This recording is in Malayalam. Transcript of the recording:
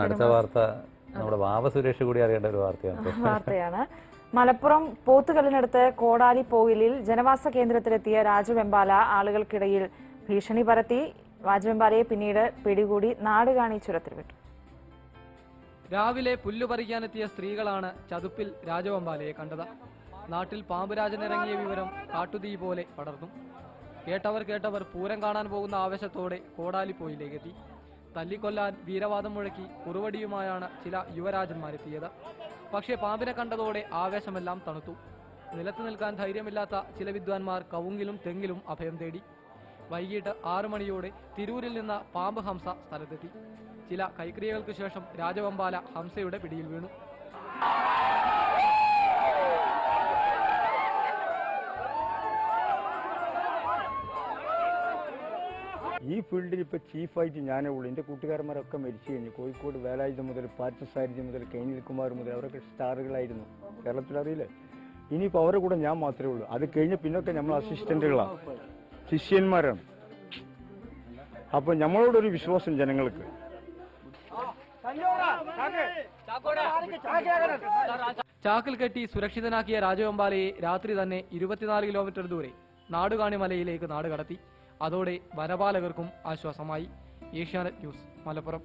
അടുത്ത വാർത്ത നമ്മുടെ വാവ സുരേഷ് കൂടി അറിയേണ്ട ഒരു വാർത്തയാണ്. മലപ്പുറം പോത്തുകല്ലിനടുത്ത് കോടാലി പോയിലിൽ ജനവാസ കേന്ദ്രത്തിലെത്തിയ രാജവെമ്പാല ആളുകൾക്കിടയിൽ ഭീഷണി പരത്തി. രാജവെമ്പാലയെ പിന്നീട് പിടികൂടി നാടുകാണി ചുരത്തിൽ വിട്ടു. രാവിലെ പുല്ലു പറിക്കാനെത്തിയ സ്ത്രീകളാണ് ചതുപ്പിൽ രാജവെമ്പാലയെ കണ്ടത്. നാട്ടിൽ പാമ്പുരാജനിറങ്ങിയ വിവരം കാട്ടുതീ പോലെ പടർന്നു. കേട്ടവർ പൂരം കാണാൻ പോകുന്ന ആവേശത്തോടെ കോടാലിപ്പോയിലേക്കെത്തി. തല്ലിക്കൊല്ലാൻ വീരവാദം മുഴക്കി കുറുവടിയുമായാണ് ചില യുവരാജന്മാരെത്തിയത്. പക്ഷേ പാമ്പിനെ കണ്ടതോടെ ആവേശമെല്ലാം തണുത്തു. നിലത്തു നിൽക്കാൻ ധൈര്യമില്ലാത്ത ചില വിദ്വാൻമാർ കവുങ്ങിലും തെങ്ങിലും അഭയം തേടി. വൈകിട്ട് 6 മണിയോടെ തിരൂരിൽ നിന്ന് പാമ്പ് ഹംസ സ്ഥലത്തെത്തി. ചില കൈക്രിയകൾക്ക് ശേഷം രാജവെമ്പാല ഹംസയുടെ പിടിയിൽ വീണു. ഈ ഫീൽഡിൽ ഇപ്പോൾ ചീഫായിട്ട് ഞാനേ ഉള്ളൂ. എൻ്റെ കൂട്ടുകാരന്മാരൊക്കെ മരിച്ചു കഴിഞ്ഞു. കോഴിക്കോട് വേലായുധം മുതൽ പാർത്ഥസാരഥി മുതൽ കൈനിൽകുമാർ മുതൽ അവരൊക്കെ സ്റ്റാറുകളായിരുന്നു. കേരളത്തിലറിയില്ലേ? ഇനിയിപ്പോൾ അവരുടെ കൂടെ ഞാൻ മാത്രമേ ഉള്ളൂ. അത് കഴിഞ്ഞ് പിന്നൊക്കെ നമ്മൾ അസിസ്റ്റന്റുകളാണ്, ശിഷ്യന്മാരാണ്. അപ്പോൾ നമ്മളോടൊരു വിശ്വാസം ജനങ്ങൾക്ക്. ചാക്കിൽ കെട്ടി സുരക്ഷിതനാക്കിയ രാജവെമ്പാലയെ രാത്രി തന്നെ 24 കിലോമീറ്റർ ദൂരെ നാടുകാണി മലയിലേക്ക് നാടുകടത്തി. അതോടെ വനപാലകർക്കും ആശ്വാസമായി. ഏഷ്യാനെറ്റ് ന്യൂസ്, മലപ്പുറം.